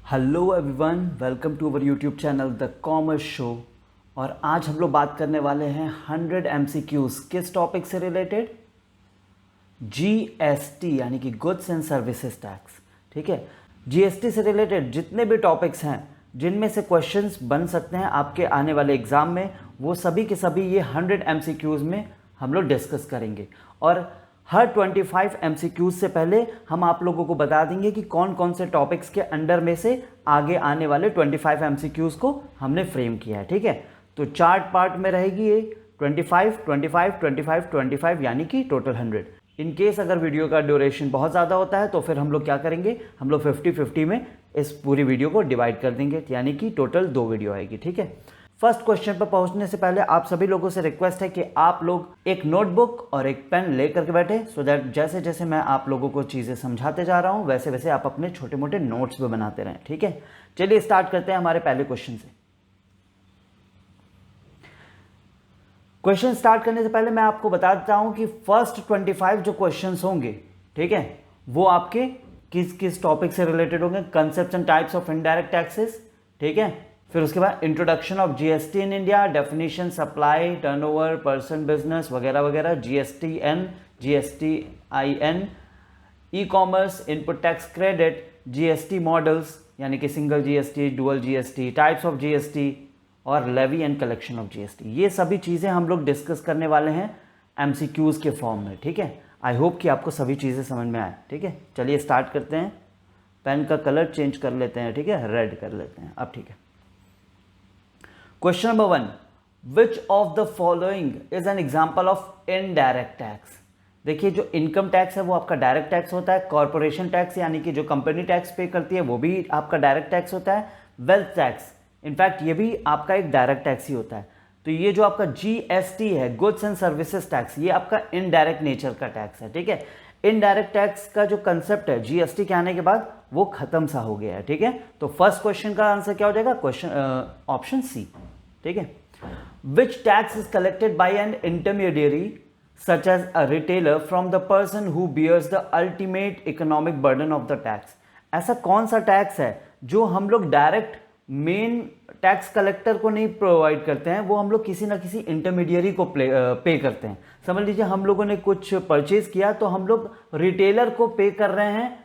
Hello everyone, welcome to our YouTube channel the commerce show. और आज हम लोग बात करने वाले हैं 100 MCQs किस टॉपिक से रिलेटेड? जीएसटी यानी कि गुड्स एंड सर्विसेज टैक्स। ठीक है, जीएसटी से रिलेटेड जितने भी टॉपिक्स हैं जिनमें से क्वेश्चंस बन सकते हैं आपके आने वाले एग्जाम में, वो सभी के सभी ये 100 MCQs में हम लोग डिस्कस करेंगे। और हर 25 MCQs से पहले हम आप लोगों को बता देंगे कि कौन कौन से टॉपिक्स के अंडर में से आगे आने वाले 25 MCQs को हमने फ्रेम किया है। ठीक है, तो 4 पार्ट में रहेगी ये 25, 25, 25, 25 यानी कि टोटल 100। इन केस अगर वीडियो का ड्यूरेशन बहुत ज़्यादा होता है तो फिर हम लोग क्या करेंगे, हम लोग 50-50 में इस पूरी वीडियो को डिवाइड कर देंगे, यानी कि टोटल 2 वीडियो आएगी। ठीक है, फर्स्ट क्वेश्चन पर पहुंचने से पहले आप सभी लोगों से रिक्वेस्ट है कि आप लोग एक नोटबुक और एक पेन लेकर के बैठे, सो दैट जैसे जैसे मैं आप लोगों को चीज़ें समझाते जा रहा हूं वैसे वैसे आप अपने छोटे मोटे नोट्स भी बनाते रहें। ठीक है, चलिए स्टार्ट करते हैं हमारे पहले क्वेश्चन से। क्वेश्चन स्टार्ट करने से पहले मैं आपको बता देता हूं कि फर्स्ट 25 जो क्वेश्चंस होंगे, ठीक है, वो आपके किस किस टॉपिक से रिलेटेड होंगे? Concepts and types of indirect taxes, ठीक है, फिर उसके बाद introduction of GST in India, definition, supply, turnover, person, business वगैरह वगैरह, GSTN, GSTIN, e commerce, input tax credit, GST models यानी कि single GST, dual GST, types of GST और levy and collection of GST. ये सभी चीज़ें हम लोग डिस्कस करने वाले हैं एमसीक्यूज के फॉर्म में। ठीक है, आई होप कि आपको सभी चीज़ें समझ में आए। ठीक है, चलिए स्टार्ट करते हैं। पेन का कलर चेंज कर लेते हैं, ठीक है, रेड कर लेते हैं अब। ठीक है, question number 1, which of the following is an example of indirect tax? देखिए, जो इनकम टैक्स है वो आपका डायरेक्ट टैक्स होता है। कॉर्पोरेशन टैक्स यानी कि जो कंपनी टैक्स पे करती है वो भी आपका डायरेक्ट टैक्स होता है। वेल्थ टैक्स, इनफैक्ट ये भी आपका एक डायरेक्ट टैक्स ही होता है। तो ये जो आपका जीएसटी है, गुड्स एंड सर्विसेज टैक्स, ये आपका इनडायरेक्ट नेचर का टैक्स है। ठीक है, इनडायरेक्ट टैक्स का जो कंसेप्ट है जीएसटी के आने के बाद वो खत्म सा हो गया है। ठीक है, तो फर्स्ट क्वेश्चन का आंसर क्या हो जाएगा? Question option C. ठीक है, which tax is collected by an intermediary such as a retailer from the person who bears the ultimate economic burden of the tax? ऐसा कौन सा टैक्स है जो हम लोग डायरेक्ट मेन टैक्स कलेक्टर को नहीं प्रोवाइड करते हैं, वो हम लोग किसी ना किसी इंटरमीडियरी को पे करते हैं। समझ लीजिए हम लोगों ने कुछ परचेज किया तो हम लोग रिटेलर को पे कर रहे हैं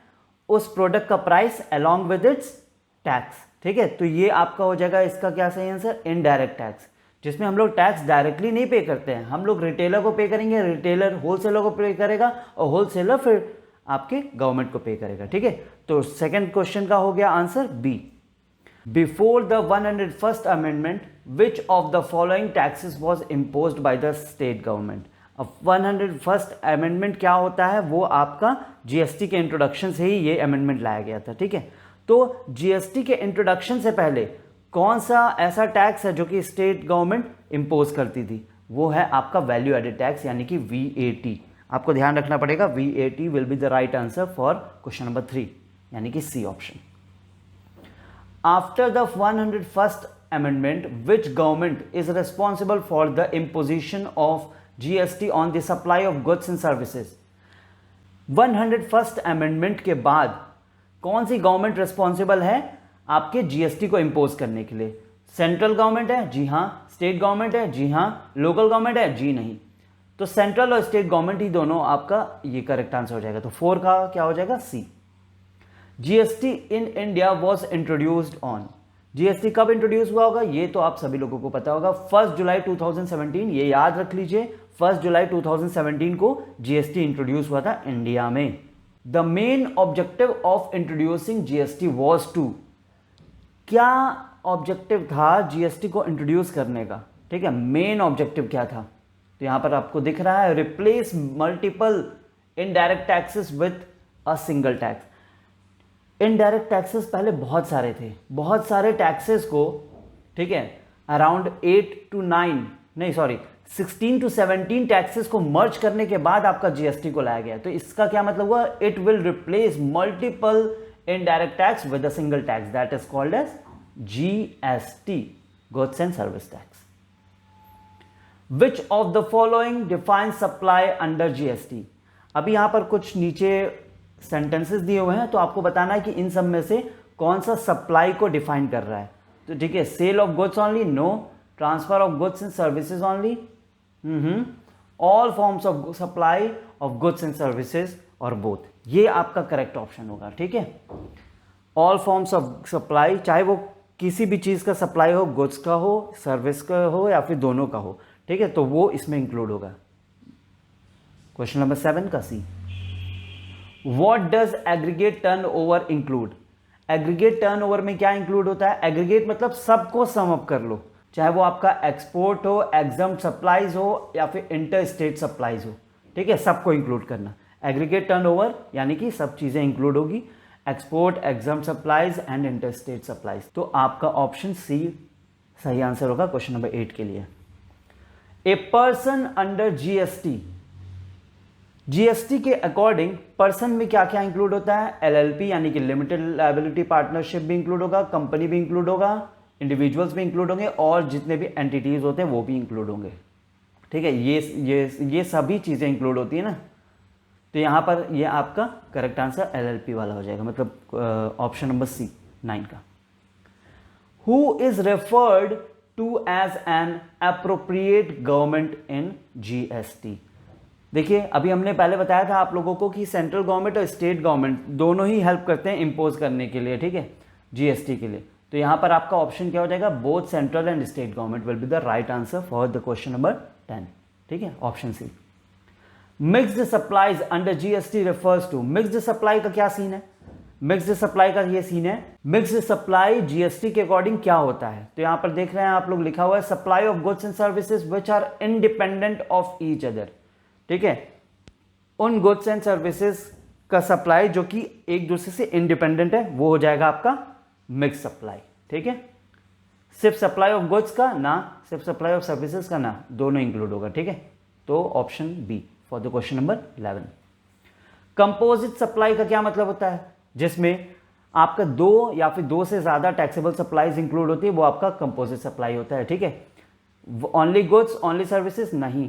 उस प्रोडक्ट का price along with its tax. ठीक है, तो ये आपका हो जाएगा इसका क्या सही आंसर? इनडायरेक्ट टैक्स, जिसमें हम लोग टैक्स डायरेक्टली नहीं पे करते हैं, हम लोग रिटेलर को पे करेंगे, रिटेलर होलसेलर को पे करेगा और होलसेलर फिर आपके गवर्नमेंट को पे करेगा। ठीक है, तो सेकंड क्वेश्चन का हो गया answer B. Before the 101st amendment, which of the following taxes was imposed by the state government? अब 101st amendment क्या होता है? वो आपका जीएसटी के इंट्रोडक्शन से ही ये अमेंडमेंट लाया गया था। ठीक है, तो जीएसटी के इंट्रोडक्शन से पहले कौन सा ऐसा टैक्स है जो कि स्टेट गवर्नमेंट इंपोज करती थी? वो है आपका वैल्यू एडेड टैक्स यानी कि वीएटी। आपको ध्यान रखना पड़ेगा, VAT will be the right answer for question number 3 यानी कि C option. After the 101st amendment, which government is responsible for the imposition of GST on the supply of goods and services? 101st amendment के बाद कौन सी government responsible है आपके GST को impose करने के लिए? सेंट्रल गवर्नमेंट है? जी हाँ। स्टेट गवर्नमेंट है? जी हाँ। लोकल गवर्नमेंट है? जी नहीं। तो सेंट्रल और स्टेट गवर्नमेंट ही दोनों आपका ये करेक्ट आंसर हो जाएगा। तो 4 का क्या हो जाएगा? C. GST in India was introduced on, GST कब इंट्रोड्यूस हुआ होगा? ये तो आप सभी लोगों को पता होगा, 1 जुलाई 2017। ये याद रख लीजिए, 1 जुलाई 2017 को जीएसटी इंट्रोड्यूस हुआ था इंडिया में। The main objective of introducing GST was to, क्या ऑब्जेक्टिव था जीएसटी को इंट्रोड्यूस करने का? ठीक है, मेन ऑब्जेक्टिव क्या था? तो यहां पर आपको दिख रहा है, replace multiple indirect taxes with a single tax. Indirect taxes पहले बहुत सारे थे, बहुत सारे टैक्सेस को, ठीक है, अराउंड 16 to 17 टैक्सेस को मर्ज करने के बाद आपका जीएसटी को लाया गया। तो इसका क्या मतलब हुआ? It will replace multiple indirect tax with a single tax, that is called as GST, goods and service tax. Which of the following define supply under GST? अभी यहां पर कुछ नीचे सेंटेंसेस दिए हुए हैं, तो आपको बताना है कि इन सब में से कौन सा सप्लाई को डिफाइन कर रहा है। तो ठीक है, sale of goods only, no. Transfer of goods and services only, all forms of supply of goods and services और बोथ, ये आपका करेक्ट ऑप्शन होगा। ठीक है, ऑल फॉर्म्स ऑफ सप्लाई, चाहे वो किसी भी चीज़ का सप्लाई हो, गुड्स का हो, सर्विस का हो या फिर दोनों का हो। ठीक है, तो वो इसमें इंक्लूड होगा। क्वेश्चन नंबर 7 का C, what does aggregate turnover include. Aggregate turnover में क्या इंक्लूड होता है? एग्रीगेट मतलब सबको सम अप कर लो, चाहे वो आपका एक्सपोर्ट हो, एग्जम्प्ट सप्लाईज हो या फिर इंटर स्टेट सप्लाईज हो। ठीक है, सबको इंक्लूड करना। एग्रीगेट टर्नओवर यानी कि सब चीजें इंक्लूड होगी, export, exempt supplies and inter state supplies. तो आपका ऑप्शन सी सही आंसर होगा क्वेश्चन नंबर 8 के लिए। A person under GST, GST के अकॉर्डिंग पर्सन में क्या क्या इंक्लूड होता है? एलएलपी यानी कि लिमिटेड लायबिलिटी पार्टनरशिप भी इंक्लूड होगा, कंपनी भी इंक्लूड होगा, इंडिविजुअल्स भी इंक्लूड होंगे और जितने भी एंटिटीज होते हैं वो भी इंक्लूड होंगे। ठीक है, ये सभी चीजें इंक्लूड होती है ना, तो यहां पर ये आपका करेक्ट आंसर एलएलपी वाला हो जाएगा, मतलब ऑप्शन नंबर सी 9 का। Who is referred to as an appropriate government in GST. देखिए, अभी हमने पहले बताया था आप लोगों को कि सेंट्रल गवर्नमेंट और स्टेट गवर्नमेंट दोनों ही हेल्प करते हैं इंपोज करने के लिए। ठीक है, जीएसटी के लिए। तो यहां पर आपका ऑप्शन क्या हो जाएगा? Both central and state government will be the right answer for the question number 10। ठीक है, option C. Mixed supplies under GST refers to, mixed supply का क्या सीन है? मिक्स्ड सप्लाई का ये सीन है, मिक्स्ड सप्लाई जीएसटी के according क्या होता है? तो यहां पर देख रहे हैं आप लोग, लिखा हुआ है supply of goods and services which are independent of each other. ठीक है, उन गुड्स एंड सर्विसेज का सप्लाई जो कि एक दूसरे से इंडिपेंडेंट है वो हो जाएगा आपका मिक्स सप्लाई। ठीक है, सिर्फ सप्लाई ऑफ गुड्स का ना, सिर्फ सप्लाई ऑफ सर्विसेज का ना, दोनों इंक्लूड होगा। ठीक है, तो option B for the question number 11। Composite supply का क्या मतलब होता है? जिसमें आपका दो या फिर दो से ज्यादा टैक्सेबल सप्लाईज इंक्लूड होती है, वो आपका कंपोजिट सप्लाई होता है। ठीक है, ओनली गुड्स ओनली सर्विसेज नहीं।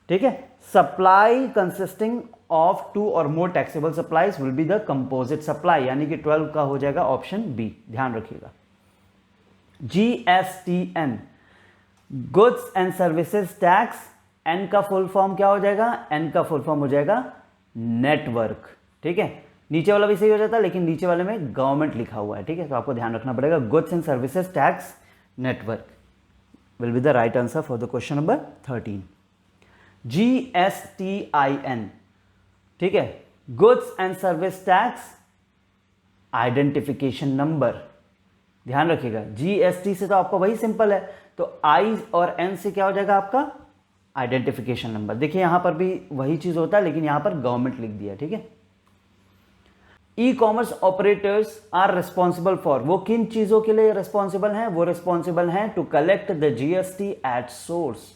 ठीक है, सप्लाई कंसिस्टिंग ऑफ 2 और more taxable supplies will be the composite supply, यानी कि 12 का हो जाएगा ऑप्शन बी, ध्यान रखिएगा। GSTN, goods and services tax, N का फुल फॉर्म क्या हो जाएगा? एन का फुल फॉर्म हो जाएगा नेटवर्क। ठीक है, नीचे वाला भी सही हो जाता है लेकिन नीचे वाले में गवर्नमेंट लिखा हुआ है। ठीक है, तो आपको ध्यान रखना पड़ेगा, goods and services tax network will be the right answer for the question number 13। GSTIN, ठीक है, goods and service tax identification number, ध्यान रखिएगा। जीएसटी से तो आपका वही सिंपल है, तो आई और एन से क्या हो जाएगा आपका? Identification number. देखिए यहां पर भी वही चीज होता है लेकिन यहां पर गवर्नमेंट लिख दिया। ठीक है, e commerce operators are responsible for, वो किन चीजों के लिए रिस्पॉन्सिबल हैं? वो रिस्पॉन्सिबल हैं to collect the GST at source,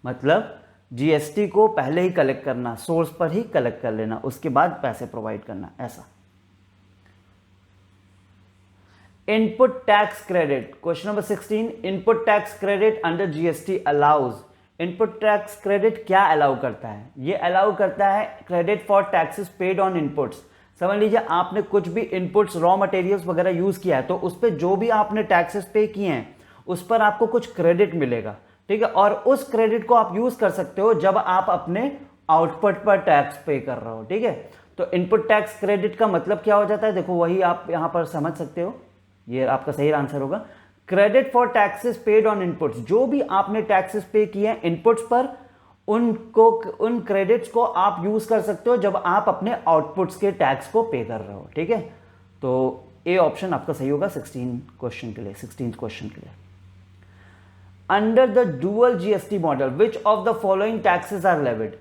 मतलब जीएसटी को पहले ही कलेक्ट करना, सोर्स पर ही कलेक्ट कर लेना, उसके बाद पैसे प्रोवाइड करना, ऐसा। Input tax credit, question number 16, input tax credit under GST allows, input tax credit क्या अलाउ करता है? ये अलाउ करता है credit for taxes paid on inputs. समझ लीजिए आपने कुछ भी इनपुट्स, रॉ मटेरियल्स वगैरह यूज किया है, तो उस पर जो भी आपने टैक्सेस पे किए हैं उस पर आपको कुछ क्रेडिट मिलेगा। ठीक है, और उस क्रेडिट को आप यूज कर सकते हो जब आप अपने आउटपुट पर टैक्स पे कर रहे हो। ठीक है, तो इनपुट टैक्स क्रेडिट का मतलब क्या हो जाता है? देखो वही आप यहां पर समझ सकते हो, ये आपका सही आंसर होगा। Credit for taxes paid on inputs, जो भी आपने टैक्सेस पे किए हैं इनपुट्स पर, उनको, उन क्रेडिट्स को आप यूज कर सकते हो जब आप अपने आउटपुट्स के टैक्स को पे कर रहे हो। ठीक है, तो ए ऑप्शन आपका सही होगा 16 क्वेश्चन के लिए, 16th क्वेश्चन के लिए। Under the dual GST model which of the following taxes are levied,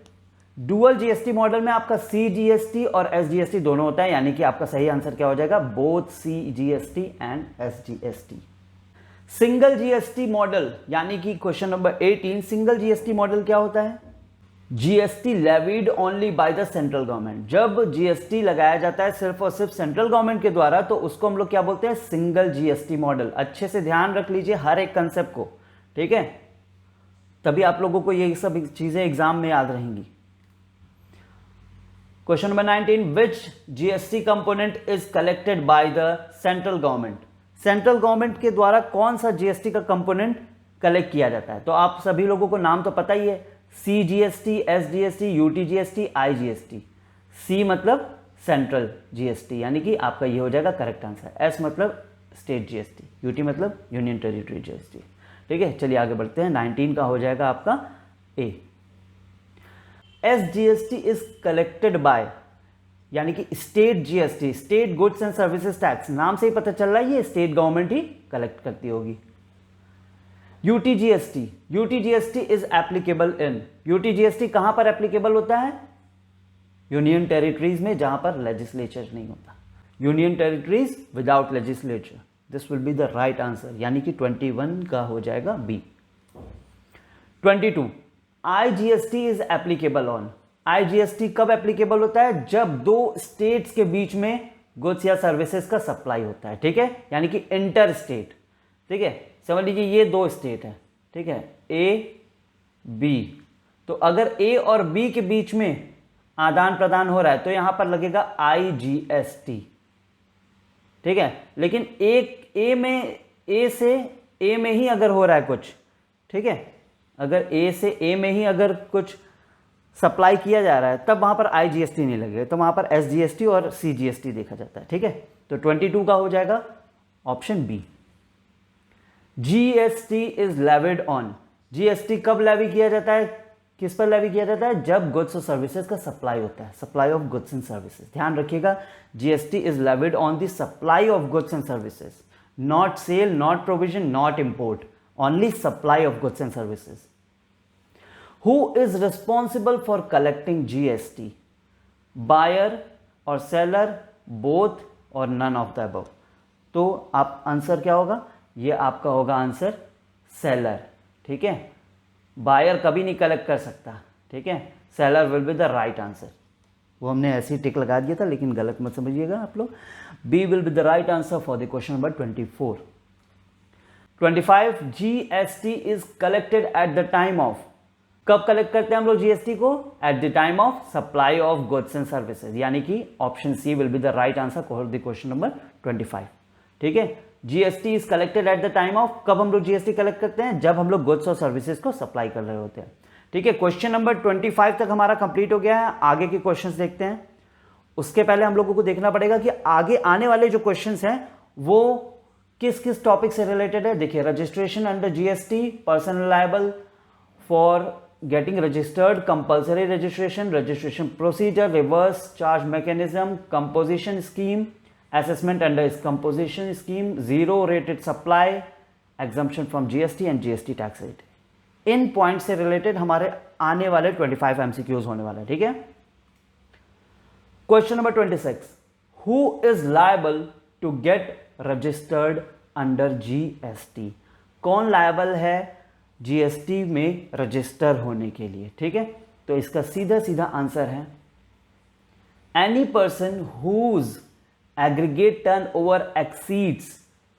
dual GST model में आपका सीजीएसटी और एसजीएसटी दोनों होता है, यानी कि आपका सही आंसर क्या हो जाएगा? Both CGST and SGST. Single GST model, यानी कि question number 18, single GST model क्या होता है? GST levied only by the central government, जब जीएसटी लगाया जाता है सिर्फ और सिर्फ सेंट्रल गवर्नमेंट के द्वारा, तो उसको हम लोग क्या बोलते हैं? Single GST model. अच्छे से ध्यान रख लीजिए हर एक कंसेप्ट को, ठीक है, तभी आप लोगों को ये सब चीजें एग्जाम में याद रहेंगी। Question number 19, which GST component is collected by the central government. Central government के द्वारा कौन सा जीएसटी का कंपोनेंट कलेक्ट किया जाता है? तो आप सभी लोगों को नाम तो पता ही है, सीजीएसटी, एसजीएसटी, यूटीजीएसटी, आईजीएसटी। सी मतलब सेंट्रल जीएसटी, यानी कि आपका ये हो जाएगा करेक्ट आंसर। एस मतलब स्टेट जीएसटी, यूटी मतलब यूनियन टेरिटरी जीएसटी। ठीक है, चलिए आगे बढ़ते हैं। 19 का हो जाएगा आपका ए। एसजीएसटी इज कलेक्टेड बाय, यानी कि state GST, state goods and services tax, नाम से ही पता चल रहा है ये स्टेट गवर्नमेंट ही कलेक्ट करती होगी। UTGST, UTGST is applicable in, UTGST कहां पर एप्लीकेबल होता है? यूनियन टेरिटरीज में, जहां पर लेजिस्लेचर नहीं होता। Union territories without legislature, this will be the right answer, यानी कि 21 का हो जाएगा B. 22, IGST is applicable on, IGST कब एप्लीकेबल होता है? जब दो स्टेट्स के बीच में गुड्स या सर्विसेज का सप्लाई होता है। ठीक है, यानी कि इंटर स्टेट। ठीक है, समझ लीजिए ये दो स्टेट है, ठीक है, ए बी, तो अगर ए और बी के बीच में आदान प्रदान हो रहा है तो यहां पर लगेगा आईजीएसटी। ठीक है, लेकिन एक ए से ए में ही अगर हो रहा है कुछ, ठीक है, अगर ए से ए में ही अगर कुछ सप्लाई किया जा रहा है तब वहां पर आईजीएसटी नहीं लगेगा, तो वहां पर एसजीएसटी और सीजीएसटी देखा जाता है। ठीक है, तो 22 का हो जाएगा option B. GST is levied on, GST कब लेवी किया जाता है, किस पर लेवी किया जाता है? जब गुड्स और सर्विसेज का सप्लाई होता है, supply of goods and services. ध्यान रखिएगा, GST is levied on the supply of goods and services, not sale, not provision, not import, only supply of goods and services. Who is responsible for collecting GST? Buyer और seller, both और none of the above। तो आप answer क्या होगा? ये आपका होगा answer seller. ठीक है, बायर कभी नहीं कलेक्ट कर सकता। ठीक है, seller will be the right answer. वो हमने ऐसे ही टिक लगा दिया था, लेकिन गलत मत समझिएगा आप लोग। B will be the right answer for the question number 24। 25, GST is collected at the time of, कब कलेक्ट करते हैं हम लोग जीएसटी को? At the time of supply of goods and services, यानी कि option C will be the right answer for the question number 25। ठीक है, GST is collected at the time of, कब हम लोग जीएसटी कलेक्ट करते हैं? जब हम लोग गुड्स और सर्विसेज को सप्लाई कर रहे होते हैं। ठीक है, क्वेश्चन नंबर 25 तक हमारा कंप्लीट हो गया है। आगे के क्वेश्चंस देखते हैं। उसके पहले हम लोगों को देखना पड़ेगा कि आगे आने वाले जो क्वेश्चंस हैं वो किस किस टॉपिक से रिलेटेड है। देखिए, registration under GST, personal liable for getting registered, compulsory registration, registration procedure, reverse charge mechanism, composition scheme, assessment under its composition scheme, zero rated supply, exemption from GST and GST tax rate। In point से related हमारे आने वाले 25 MCQs होने वाले हैं। ठीक है, question number 26, who is liable to get registered under GST? कौन लायबल है जीएसटी में रजिस्टर होने के लिए? ठीक है, तो इसका सीधा सीधा आंसर है any person whose aggregate turnover exceeds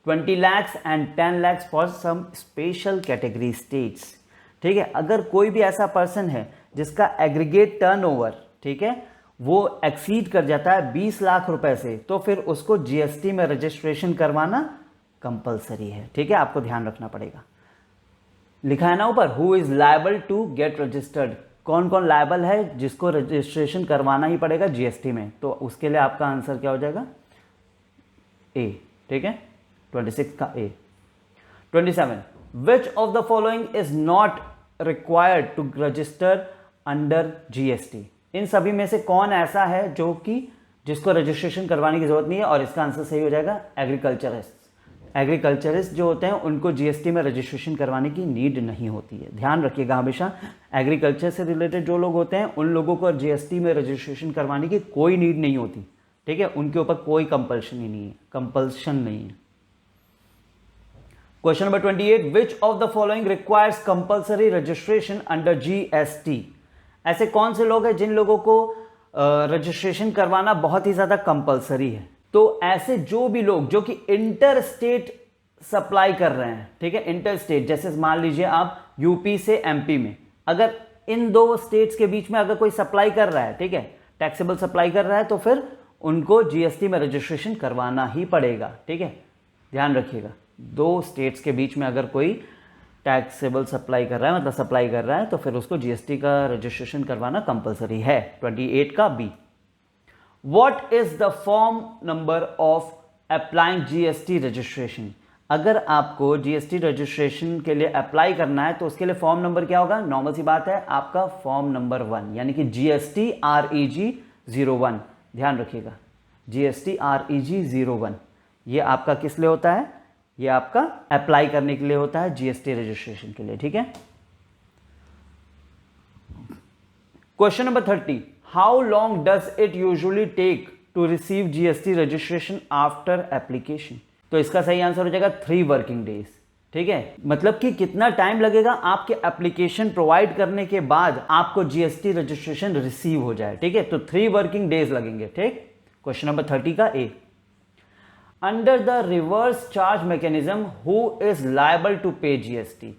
20 lakhs and 10 lakhs for some special category states. ठीक है, अगर कोई भी ऐसा पर्सन है जिसका एग्रीगेट टर्नओवर, ठीक है, वो एक्सीड कर जाता है 20 लाख रुपए से, तो फिर उसको जीएसटी में रजिस्ट्रेशन करवाना कंपलसरी है। ठीक है, आपको ध्यान रखना पड़ेगा। लिखा है ना ऊपर, who is liable to get registered, कौन कौन लायबल है जिसको रजिस्ट्रेशन करवाना ही पड़ेगा जीएसटी में, तो उसके लिए आपका आंसर क्या हो जाएगा? ए। ठीक है, 26 का A. 27, which of the following is not required to register under GST? इन सभी में से कौन ऐसा है जो कि जिसको रजिस्ट्रेशन करवाने की जरूरत नहीं है? और इसका आंसर सही हो जाएगा एग्रीकल्चरिस्ट। एग्रीकल्चरिस्ट जो होते हैं उनको जीएसटी में रजिस्ट्रेशन करवाने की नीड नहीं होती है। ध्यान रखिएगा, हमेशा एग्रीकल्चर से रिलेटेड जो लोग होते हैं उन लोगों को जीएसटी में रजिस्ट्रेशन करवाने की कोई नीड नहीं होती। ठीक है, उनके ऊपर कोई कंपल्शन ही नहीं है, कंपल्शन नहीं है। Question number 28, which of the following requires compulsory registration under GST? ऐसे कौन से लोग हैं जिन लोगों को रजिस्ट्रेशन करवाना बहुत ही ज्यादा कंपल्सरी है? तो ऐसे जो भी लोग जो कि इंटर स्टेट सप्लाई कर रहे हैं, ठीक है, इंटर स्टेट, जैसे मान लीजिए आप यूपी से एमपी में, अगर इन दो स्टेट्स के बीच में अगर कोई सप्लाई कर रहा है, ठीक है, टैक्सेबल सप्लाई कर रहा है तो फिर उनको जीएसटी में रजिस्ट्रेशन करवाना ही पड़ेगा, ठीक है, ध्यान रखिएगा। 2 स्टेट्स के बीच में अगर कोई टैक्सेबल सप्लाई कर रहा है, मतलब सप्लाई कर रहा है, तो फिर उसको जीएसटी का रजिस्ट्रेशन करवाना कंपलसरी है। 28 का B, what is the form number of applying GST registration. अगर आपको जीएसटी रजिस्ट्रेशन के लिए अप्लाई करना है तो उसके लिए फॉर्म नंबर क्या होगा? नॉर्मल सी बात है, आपका फॉर्म नंबर 1 यानी कि जीएसटी REG 01, ध्यान रखिएगा, जीएसटी REG 01 ये आपका किस लिए होता है? ये आपका अप्लाई करने के लिए होता है, जीएसटी रजिस्ट्रेशन के लिए, ठीक है। Question number 30, how long does it usually take to receive GST registration after application. तो इसका सही आंसर हो जाएगा 3 वर्किंग डेज, ठीक है। मतलब कि कितना टाइम लगेगा आपके एप्लीकेशन प्रोवाइड करने के बाद आपको जीएसटी रजिस्ट्रेशन रिसीव हो जाए, ठीक है। तो 3 वर्किंग डेज लगेंगे, ठीक। क्वेश्चन नंबर 30 का A, under the reverse charge mechanism who is liable to pay GST.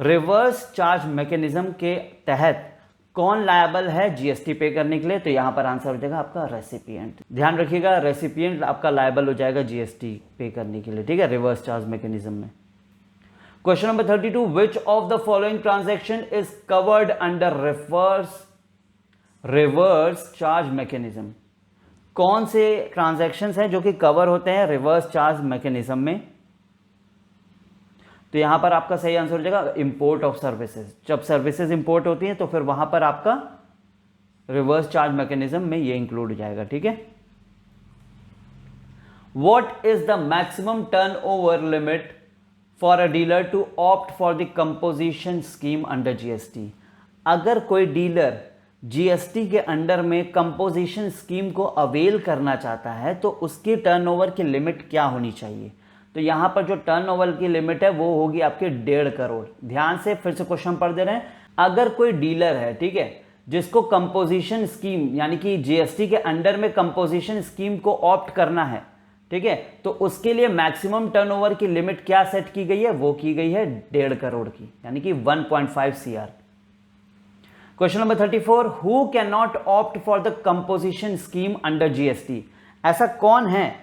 Reverse charge mechanism के तहत कौन लायबल है जीएसटी पे करने के लिए? तो यहां पर आंसर हो जाएगा आपका रेसिपिएंट। ध्यान रखिएगा, रेसिपिएंट आपका लायबल हो जाएगा जीएसटी पे करने के लिए, ठीक है, रिवर्स चार्ज मैकेनिज्म में। Question number 32, which of the following transaction is covered under reverse charge mechanism. कौन से ट्रांजैक्शंस हैं जो कि कवर होते हैं रिवर्स चार्ज मैकेनिज्म में? तो यहां पर आपका सही आंसर हो जाएगा इंपोर्ट ऑफ सर्विसेज। जब सर्विसेज इंपोर्ट होती हैं तो फिर वहां पर आपका रिवर्स चार्ज मैकेनिज्म में ये इंक्लूड हो जाएगा, ठीक है। What is the maximum turnover limit for a dealer to opt for the composition scheme under GST. अगर कोई डीलर जीएसटी के अंडर में कंपोजिशन स्कीम को अवेल करना चाहता है तो उसकी टर्नओवर की लिमिट क्या होनी चाहिए? तो यहां पर जो टर्नओवर की लिमिट है वो होगी आपके 1.5 करोड़। ध्यान से फिर से क्वेश्चन पढ़ दे रहे हैं। अगर कोई डीलर है, ठीक है, जिसको कंपोजिशन स्कीम यानी कि जीएसटी के अंडर में कंपोजिशन स्कीम को ऑप्ट करना है, ठीक है, तो उसके लिए मैक्सिमम टर्नओवर की लिमिट क्या सेट की गई है? वो की गई है 1.5 करोड़ की, यानी कि 1.5 CR। Question number 34, who can not opt for the composition scheme under GST. ऐसा कौन है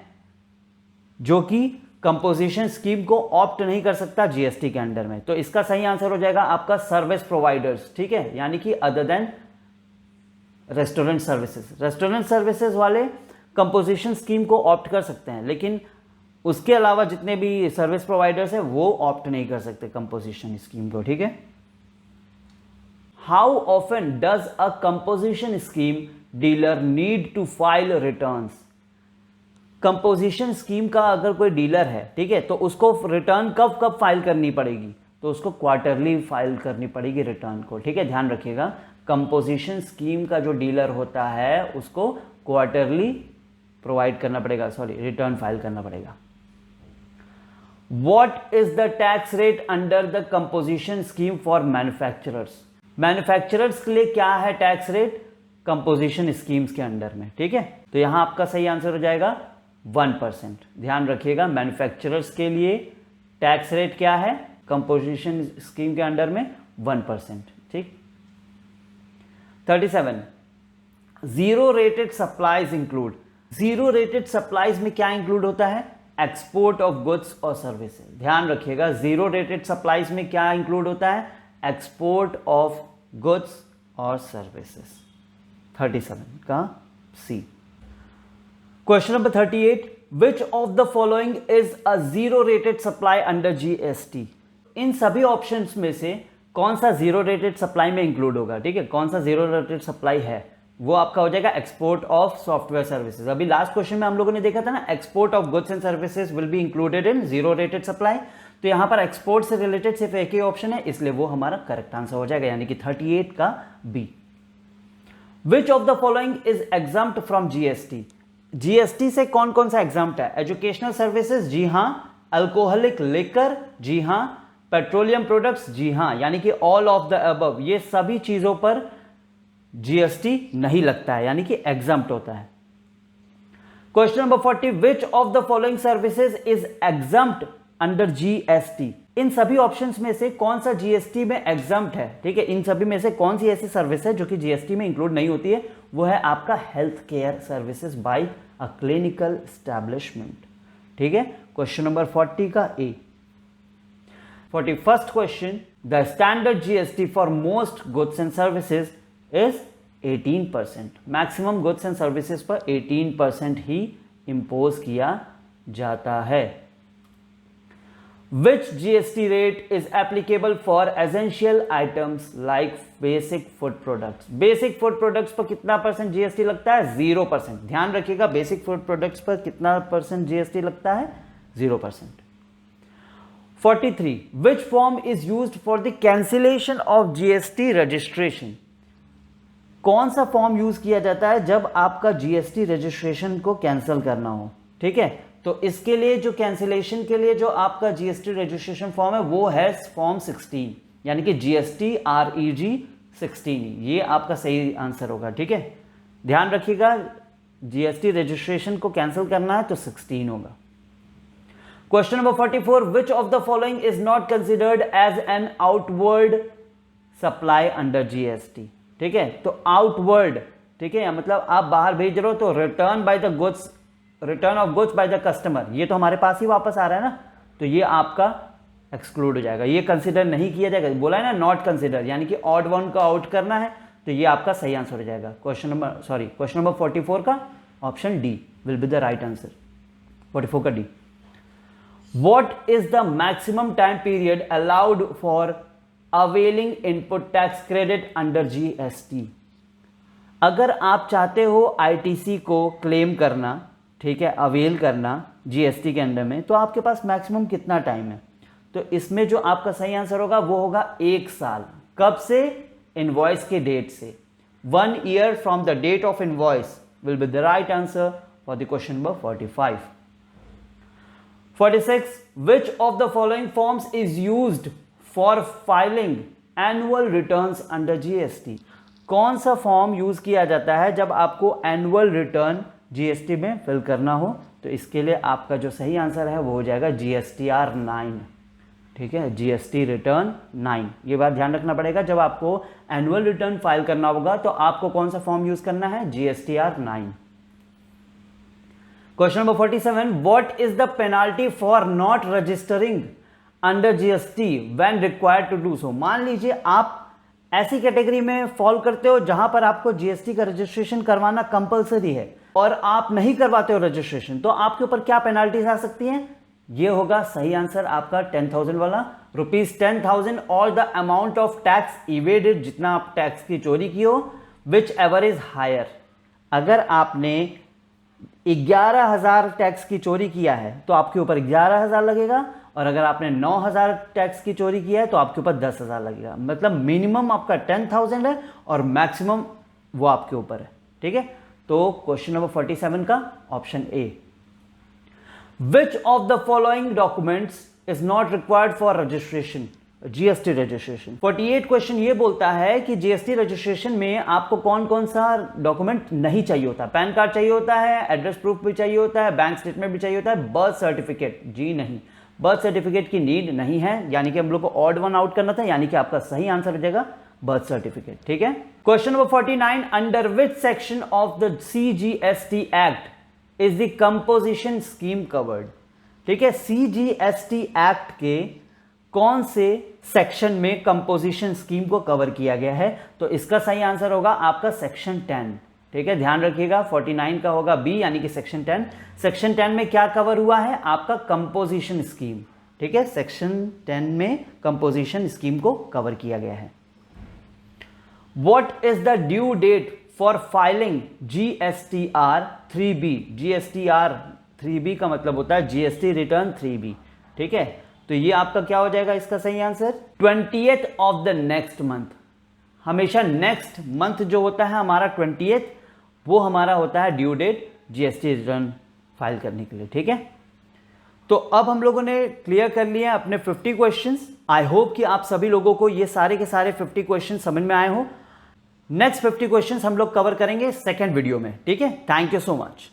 जो कि कंपोजिशन स्कीम को ऑप्ट नहीं कर सकता जीएसटी के अंडर में? तो इसका सही आंसर हो जाएगा आपका सर्विस प्रोवाइडर्स, ठीक है, यानी कि other than restaurant services. Restaurant services वाले कंपोजिशन स्कीम को ऑप्ट कर सकते हैं, लेकिन उसके अलावा जितने भी सर्विस प्रोवाइडर्स हैं वो ऑप्ट नहीं कर सकते कंपोजिशन स्कीम को, ठीक है। How often does a composition scheme dealer need to file returns. Composition scheme का अगर कोई डीलर है, ठीक है, तो उसको रिटर्न कब कब फाइल करनी पड़ेगी? तो उसको क्वार्टरली फाइल करनी पड़ेगी रिटर्न को, ठीक है, ध्यान रखिएगा। कंपोजिशन स्कीम का जो डीलर होता है उसको क्वार्टरली प्रोवाइड करना पड़ेगा, रिटर्न फाइल करना पड़ेगा। What is the tax rate under the composition scheme for manufacturers? Manufacturers के लिए क्या है टैक्स रेट कंपोजिशन स्कीम्स के अंडर में, ठीक है। तो यहां आपका सही आंसर हो जाएगा 1%। ध्यान रखिएगा, मैन्युफैक्चरर्स के लिए टैक्स रेट क्या है कंपोजिशन स्कीम के अंडर में? 1%, ठीक। 37, zero rated supplies include. Zero rated supplies में क्या इंक्लूड होता है? एक्सपोर्ट ऑफ गुड्स और सर्विसेज। ध्यान रखिएगा, जीरो रेटेड सप्लाईज में क्या इंक्लूड होता है? एक्सपोर्ट ऑफ गुड्स और सर्विसेज। 37 का C. Question number 38, which of the following is a zero rated supply under GST. इन सभी ऑप्शंस में से कौन सा जीरो रेटेड सप्लाई में इंक्लूड होगा, ठीक है, कौन सा जीरो रेटेड सप्लाई है? वो आपका हो जाएगा एक्सपोर्ट ऑफ सॉफ्टवेयर सर्विसेज। अभी लास्ट क्वेश्चन में हम लोगों ने देखा था ना, export of goods and services will be included in zero rated supply. तो यहां पर एक्सपोर्ट से रिलेटेड सिर्फ एक ही ऑप्शन है, इसलिए वो हमारा करेक्ट आंसर हो जाएगा, यानी कि 38 का B. Which of the following is exempt from GST. GST से कौन कौन सा एग्जम्प्ट है? एजुकेशनल सर्विसेज, जी हां। अल्कोहलिक लिकर, जी हां। पेट्रोलियम प्रोडक्ट्स, जी हां। यानी कि ऑल ऑफ द अबव, ये सभी चीजों पर जीएसटी नहीं लगता है, यानी कि एग्जम्प्ट होता है। Question number 40, which of the following services is exempt under GST. इन सभी ऑप्शंस में से कौन सा जीएसटी में एग्जम्प्ट है, ठीक है, इन सभी में से कौन सी ऐसी सर्विस है जो कि जीएसटी में इंक्लूड नहीं होती है, वो है आपका health care services by a clinical establishment. ठीक है, क्वेश्चन नंबर 40 का ए। 41st question, the standard GST for most goods and services is 18%। Maximum goods and services पर 18% ही इंपोज किया जाता है। Which GST rate is applicable for essential items like basic food products? Basic food products पर कितना percent GST लगता है? 0%। ध्यान रखिएगा, बेसिक फूड प्रोडक्ट्स पर कितना परसेंट जीएसटी लगता है? 0%। 43. Which form is used for the cancellation of GST registration? कौन सा फॉर्म यूज किया जाता है जब आपका जीएसटी रजिस्ट्रेशन को कैंसिल करना हो? ठीक है, तो इसके लिए जो कैंसिलेशन के लिए जो आपका जीएसटी रजिस्ट्रेशन फॉर्म है वो है फॉर्म 16, यानी कि जीएसटी REG 16। ये आपका सही आंसर होगा। ठीक है, ध्यान रखिएगा, जीएसटी रजिस्ट्रेशन को कैंसिल करना है तो 16 होगा। Question number 44, which of the following is not considered as an outward supply under GST? ठीक है, तो आउटवर्ड, ठीक है, मतलब आप बाहर भेज रहे हो तो return by the goods, return of goods by the customer, ये तो हमारे पास ही वापस आ रहा है ना, तो ये आपका एक्सक्लूड हो जाएगा, ये कंसिडर नहीं किया जाएगा। बोला है ना नॉट कंसिडर, यानी कि ऑड वन को आउट करना है, तो ये आपका सही आंसर हो जाएगा। क्वेश्चन नंबर 44 का option D will be the right answer. 44 का D. What is the maximum time period allowed for availing input tax credit under GST? अगर आप चाहते हो आईटीसी को क्लेम करना, ठीक है, अवेल करना जीएसटी के अंडर में, तो आपके पास मैक्सिमम कितना टाइम है? तो इसमें जो आपका सही आंसर होगा वो होगा 1 साल। कब से? इनवॉइस के डेट से। 1 year from the date of invoice will be the right answer for the question number 45। 46, which of the following forms is used for filing annual returns under GST? कौन सा फॉर्म यूज किया जाता है जब आपको annual return GST में fill करना हो? तो इसके लिए आपका जो सही आंसर है वो हो जाएगा GSTR 9। ठीक है, GST रिटर्न 9। ये बात ध्यान रखना पड़ेगा, जब आपको एनुअल रिटर्न फाइल करना होगा तो आपको कौन सा फॉर्म यूज करना है? GSTR 9। Question number 47, what is the penalty for not registering under GST when required to do so? मान लीजिए आप ऐसी कैटेगरी में फॉल करते हो जहां पर आपको जीएसटी का रजिस्ट्रेशन करवाना कंपलसरी है और आप नहीं करवाते हो रजिस्ट्रेशन, तो आपके ऊपर क्या पेनाल्टीज आ सकती हैं? ये होगा सही आंसर आपका 10,000 वाला, ₹10,000 और the amount of tax evaded, जितना आप टैक्स की चोरी की हो, विच एवर इज हायर। अगर आपने 11,000 टैक्स की चोरी किया है तो आपके ऊपर 11,000 लगेगा, और अगर आपने 9,000 टैक्स की चोरी किया है तो आपके ऊपर 10,000 लगेगा। मतलब मिनिमम आपका 10,000 है और मैक्सिमम वो आपके ऊपर है। ठीक है, तो क्वेश्चन नंबर 47 का option A. Which of the following documents is not required for registration, GST registration? 48 question ये बोलता है कि जीएसटी रजिस्ट्रेशन में आपको कौन कौन सा डॉक्यूमेंट नहीं चाहिए होता? पैन कार्ड चाहिए होता है, एड्रेस प्रूफ भी चाहिए होता है, बैंक स्टेटमेंट भी चाहिए होता है, बर्थ सर्टिफिकेट? जी नहीं, बर्थ सर्टिफिकेट की नीड नहीं है, यानी कि हम लोग को ऑड वन आउट करना था, यानी कि आपका सही आंसर हो जाएगा बर्थ सर्टिफिकेट। ठीक है, question number 49, under which section of the CGST act is the composition scheme covered? ठीक है, CGST एक्ट के कौन से सेक्शन में कंपोजिशन स्कीम को कवर किया गया है? तो इसका सही आंसर होगा आपका सेक्शन 10। ठीक है, ध्यान रखिएगा, 49 का होगा बी, यानी कि सेक्शन 10। सेक्शन 10 में क्या कवर हुआ है? आपका कंपोजिशन स्कीम। ठीक है, सेक्शन 10 में कंपोजिशन स्कीम को कवर किया गया है। What is the due date for filing GSTR 3B? GSTR 3B का मतलब होता है GST रिटर्न 3B। ठीक है, तो ये आपका क्या हो जाएगा इसका सही answer? 20th of the next month. हमेशा नेक्स्ट मंथ जो होता है हमारा 20th, वो हमारा होता है due date GST return file करने के लिए। ठीक है, तो अब हम लोगों ने क्लियर कर लिए अपने 50 क्वेश्चंस। आई होप कि आप सभी लोगों को ये सारे के सारे 50 क्वेश्चन समझ में आए हो। नेक्स्ट 50 क्वेश्चंस हम लोग कवर करेंगे सेकंड वीडियो में। ठीक है, थैंक यू सो मच।